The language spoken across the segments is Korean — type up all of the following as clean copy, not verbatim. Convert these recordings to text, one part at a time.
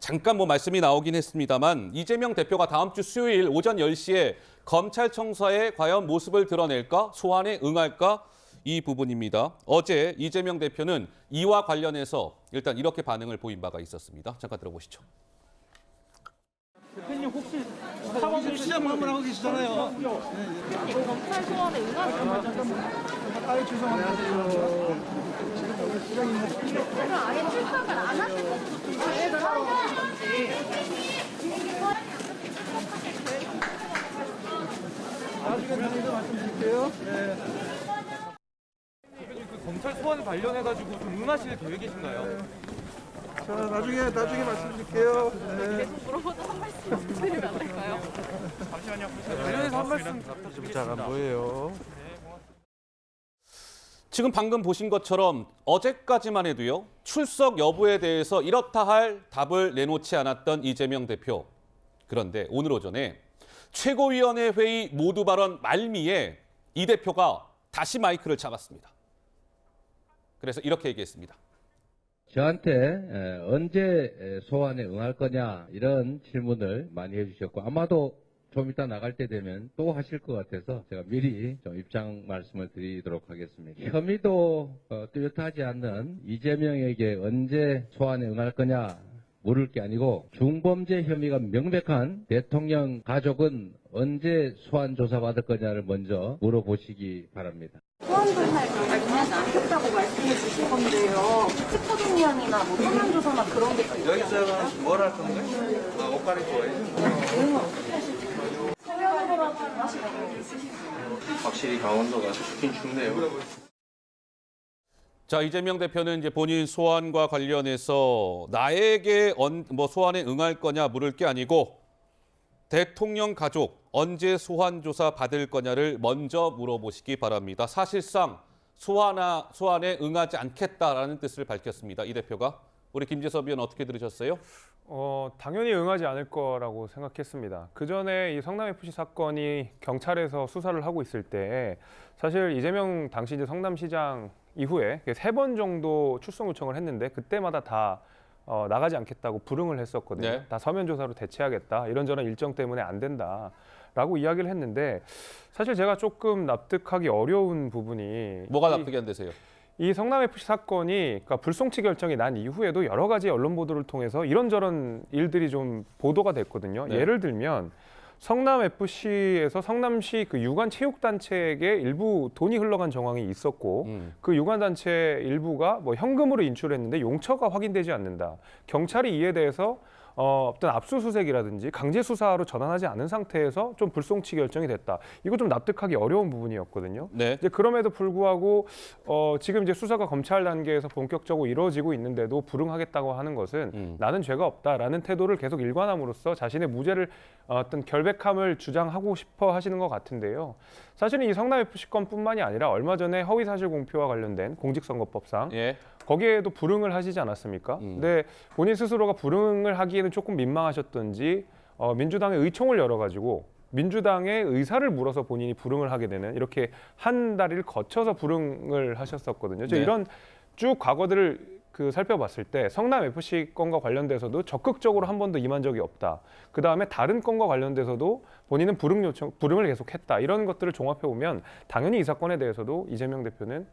잠깐 말씀이 나오긴 했습니다만 이재명 대표가 다음 주 수요일 오전 10시에 검찰청사에 과연 모습을 드러낼까? 소환에 응할까? 이 부분입니다. 어제 이재명 대표는 이와 관련해서 일단 이렇게 반응을 보인 바가 있었습니다. 잠깐 들어보시죠. 대표님 혹시 사과문 시작 한번 하고 계시잖아요. 검찰 소환에 응하시는 아유 죄송합니다. 그럼 아예 출석을 안 하실 것도 계획을 하고 계신 건지. 나중에 말씀드릴게요. 네. 대표님 그 검찰 소환 관련해가지고 좀 응하실 계획이신가요? 자 나중에 말씀드릴게요. 네. 계속 물어보다 한 말씀 드리면 안 될까요? 잠시만요. 관련해서 한 말씀 부탁드리겠습니다. 잘 안 보여요. 지금 방금 보신 것처럼 어제까지만 해도요. 출석 여부에 대해서 이렇다 할 답을 내놓지 않았던 이재명 대표. 그런데 오늘 오전에 최고위원회 회의 모두 발언 말미에 이 대표가 다시 마이크를 잡았습니다. 그래서 이렇게 얘기했습니다. 저한테 언제 소환에 응할 거냐 이런 질문을 많이 해주셨고 아마도 좀 이따 나갈 때 되면 또 하실 것 같아서 제가 미리 좀 입장 말씀을 드리도록 하겠습니다. 혐의도 뚜렷하지 않는 이재명에게 언제 소환에 응할 거냐 물을 게 아니고 중범죄 혐의가 명백한 대통령 가족은 언제 소환 조사받을 거냐를 먼저 물어보시기 바랍니다. 소환조사에 응하지 않겠다고 말씀해 주신 건데요. 체포동의안이나 서면조사나 그런 게 여기서는 뭘 할 건가요? 옷 갈아입고 응은 어떻게 하실지 서면으로라도 하시는 게 있으신가요? 확실히 강원도가 춥긴 춥네요. 자, 이재명 대표는 이제 본인 소환과 관련해서 나에게 소환에 응할 거냐 물을 게 아니고 대통령 가족 언제 소환 조사 받을 거냐를 먼저 물어보시기 바랍니다. 사실상 소환에 응하지 않겠다라는 뜻을 밝혔습니다. 이 대표가. 우리 김재섭 의원 어떻게 들으셨어요? 당연히 응하지 않을 거라고 생각했습니다. 그 전에 이 성남FC 사건이 경찰에서 수사를 하고 있을 때 사실 이재명 당시 이제 성남시장 이후에 3번 정도 출석 요청을 했는데 그때마다 다 나가지 않겠다고 불응을 했었거든요. 네. 다 서면 조사로 대체하겠다. 이런저런 일정 때문에 안 된다라고 이야기를 했는데 사실 제가 조금 납득하기 어려운 부분이 뭐가 납득이 안 되세요? 이 성남FC 사건이 그러니까 불송치 결정이 난 이후에도 여러 가지 언론 보도를 통해서 이런저런 일들이 좀 보도가 됐거든요. 네. 예를 들면 성남FC에서 성남시 그 유관체육단체에게 일부 돈이 흘러간 정황이 있었고 그 유관단체 일부가 현금으로 인출했는데 용처가 확인되지 않는다. 경찰이 이에 대해서 어떤 압수수색이라든지 강제 수사로 전환하지 않은 상태에서 좀 불송치 결정이 됐다. 이거 좀 납득하기 어려운 부분이었거든요. 네. 이제 그럼에도 불구하고 지금 이제 수사가 검찰 단계에서 본격적으로 이루어지고 있는데도 불응하겠다고 하는 것은 나는 죄가 없다라는 태도를 계속 일관함으로써 자신의 무죄를 어떤 결백함을 주장하고 싶어 하시는 것 같은데요. 사실은 이 성남FC 건뿐만이 아니라 얼마 전에 허위사실 공표와 관련된 공직선거법상 예. 거기에도 불응을 하시지 않았습니까? 근데 본인 스스로가 불응을 하기에는 조금 민망하셨던지 민주당의 의총을 열어가지고 민주당의 의사를 물어서 본인이 불응을 하게 되는 이렇게 한 다리를 거쳐서 불응을 하셨었거든요. 네. 이런 쭉 과거들을 살펴봤을 때 성남FC 건과 관련돼서도 적극적으로 한 번도 임한 적이 없다. 그 다음에 다른 건과 관련돼서도 본인은 불응을 계속했다. 이런 것들을 종합해 보면 당연히 이 사건에 대해서도 이재명 대표는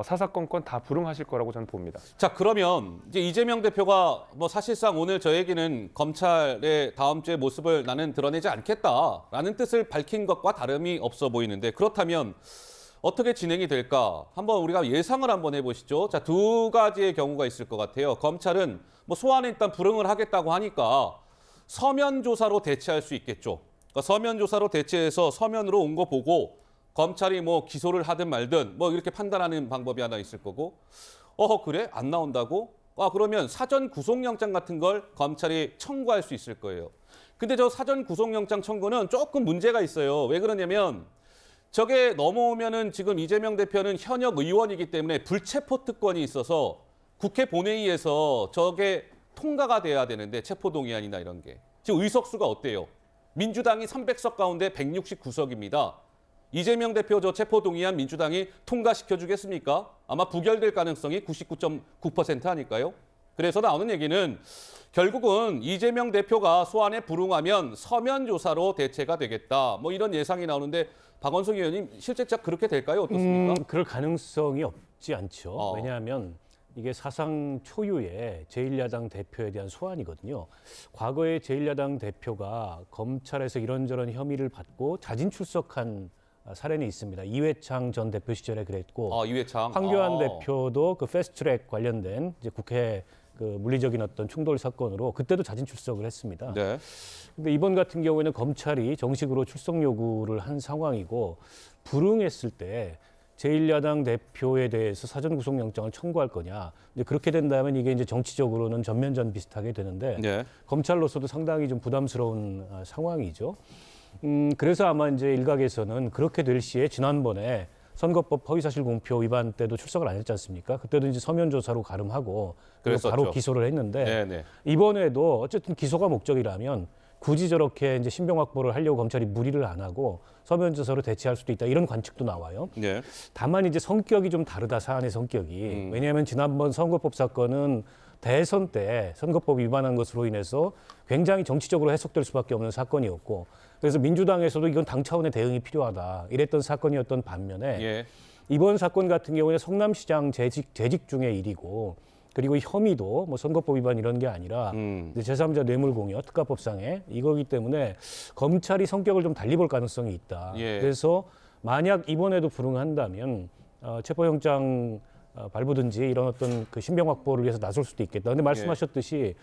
사사건건 다 불응하실 거라고 저는 봅니다. 자, 그러면 이제 이재명 대표가 사실상 오늘 저에게는 검찰의 다음 주의 모습을 나는 드러내지 않겠다라는 뜻을 밝힌 것과 다름이 없어 보이는데 그렇다면 어떻게 진행이 될까? 한번 우리가 예상을 한번 해보시죠. 자, 2가지의 경우가 있을 것 같아요. 검찰은 소환에 일단 불응을 하겠다고 하니까 서면 조사로 대체할 수 있겠죠. 그러니까 서면 조사로 대체해서 서면으로 온 거 보고 검찰이 기소를 하든 말든 이렇게 판단하는 방법이 하나 있을 거고 그래? 안 나온다고? 그러면 사전 구속영장 같은 걸 검찰이 청구할 수 있을 거예요. 근데 저 사전 구속영장 청구는 조금 문제가 있어요. 왜 그러냐면 저게 넘어오면은 지금 이재명 대표는 현역 의원이기 때문에 불체포 특권이 있어서 국회 본회의에서 저게 통과가 돼야 되는데 체포동의안이나 이런 게. 지금 의석수가 어때요? 민주당이 300석 가운데 169석입니다. 이재명 대표 저 체포동의안 민주당이 통과시켜 주겠습니까? 아마 부결될 가능성이 99.9% 아닐까요? 그래서 나오는 얘기는 결국은 이재명 대표가 소환에 불응하면 서면 조사로 대체가 되겠다. 뭐 이런 예상이 나오는데 박원석 의원님 실제 그렇게 될까요? 어떻습니까? 그럴 가능성이 없지 않죠. 어. 왜냐하면 이게 사상 초유의 제1야당 대표에 대한 소환이거든요. 과거에 제1야당 대표가 검찰에서 이런저런 혐의를 받고 자진 출석한 사례는 있습니다. 이회창 전 대표 시절에 그랬고 이회창. 황교안 대표도 그 패스트트랙 관련된 이제 국회 그 물리적인 어떤 충돌 사건으로 그때도 자진 출석을 했습니다. 네. 근데 이번 같은 경우에는 검찰이 정식으로 출석 요구를 한 상황이고 불응했을 때 제1야당 대표에 대해서 사전 구속영장을 청구할 거냐. 근데 그렇게 된다면 이게 이제 정치적으로는 전면전 비슷하게 되는데 네. 검찰로서도 상당히 좀 부담스러운 상황이죠. 그래서 아마 이제 일각에서는 그렇게 될 시에 지난번에 선거법 허위사실 공표 위반 때도 출석을 안 했지 않습니까? 그때도 이제 서면 조사로 가름하고 그래서 바로 그랬었죠. 기소를 했는데 네네. 이번에도 어쨌든 기소가 목적이라면 굳이 저렇게 이제 신병 확보를 하려고 검찰이 무리를 안 하고 서면 조사로 대체할 수도 있다 이런 관측도 나와요. 네. 다만 이제 성격이 좀 다르다 사안의 성격이. 왜냐하면 지난번 선거법 사건은 대선 때 선거법 위반한 것으로 인해서 굉장히 정치적으로 해석될 수밖에 없는 사건이었고 그래서 민주당에서도 이건 당 차원의 대응이 필요하다 이랬던 사건이었던 반면에 예. 이번 사건 같은 경우에는 성남시장 재직 중의 일이고 그리고 혐의도 뭐 선거법 위반 이런 게 아니라 이제 제3자 뇌물공여 특가법상에 이거기 때문에 검찰이 성격을 좀 달리 볼 가능성이 있다. 예. 그래서 만약 이번에도 불응한다면 체포영장 발부든지 이런 어떤 그 신병 확보를 위해서 나설 수도 있겠다. 그런데 말씀하셨듯이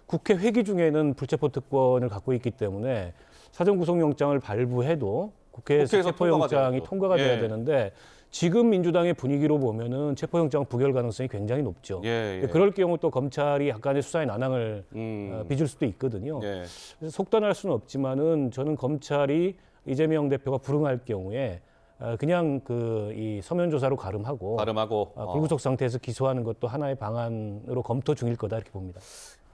국회 회기 중에는 불체포 특권을 갖고 있기 때문에 사전 구속영장을 발부해도 국회에서 체포영장이 통과가 돼야 되는데 지금 민주당의 분위기로 보면은 체포영장 부결 가능성이 굉장히 높죠. 그럴 경우 또 검찰이 약간의 수사의 난항을 빚을 수도 있거든요. 그래서 속단할 수는 없지만은 저는 검찰이 이재명 대표가 불응할 경우에 그냥 이 서면 조사로 가름하고 불구속 상태에서 기소하는 것도 하나의 방안으로 검토 중일 거다 이렇게 봅니다.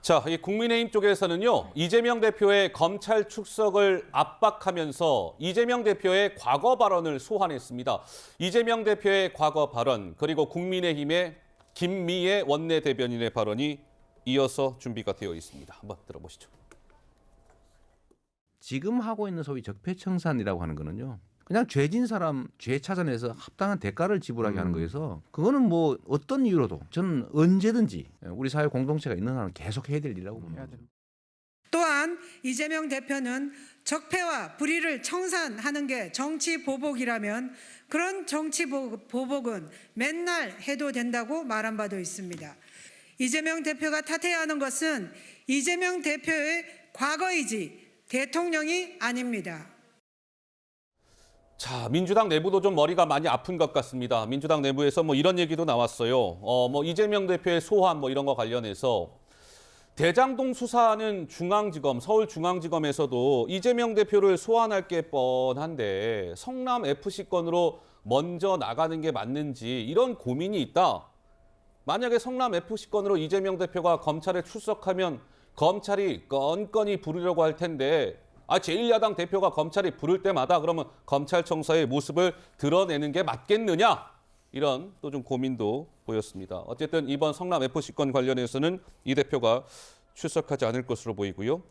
자, 이 국민의힘 쪽에서는요, 이재명 대표의 검찰 출석을 압박하면서 이재명 대표의 과거 발언을 소환했습니다. 이재명 대표의 과거 발언, 그리고 국민의힘의 김미애 원내대변인의 발언이 이어서 준비가 되어 있습니다. 한번 들어보시죠. 지금 하고 있는 소위 적폐청산이라고 하는 거는요. 그냥 죄진 사람 죄 찾아내서 합당한 대가를 지불하게 하는 거여서 그거는 뭐 어떤 이유로도 저는 언제든지 우리 사회 공동체가 있는 한은 계속 해야 될 일이라고 봅니다. 또한 이재명 대표는 적폐와 불의를 청산하는 게 정치 보복이라면 그런 정치 보복은 맨날 해도 된다고 말한 바도 있습니다. 이재명 대표가 탓해야 하는 것은 이재명 대표의 과거이지 대통령이 아닙니다. 자, 민주당 내부도 좀 머리가 많이 아픈 것 같습니다. 민주당 내부에서 뭐 이런 얘기도 나왔어요. 뭐 이재명 대표의 소환 뭐 이런 거 관련해서 대장동 수사하는 중앙지검, 서울중앙지검에서도 이재명 대표를 소환할 게 뻔한데 성남 FC 건으로 먼저 나가는 게 맞는지 이런 고민이 있다. 만약에 성남 FC 건으로 이재명 대표가 검찰에 출석하면 검찰이 건건이 부르려고 할 텐데 제1야당 대표가 검찰이 부를 때마다 그러면 검찰청사의 모습을 드러내는 게 맞겠느냐? 이런 또 좀 고민도 보였습니다. 어쨌든 이번 성남 FC 건 관련해서는 이 대표가 출석하지 않을 것으로 보이고요.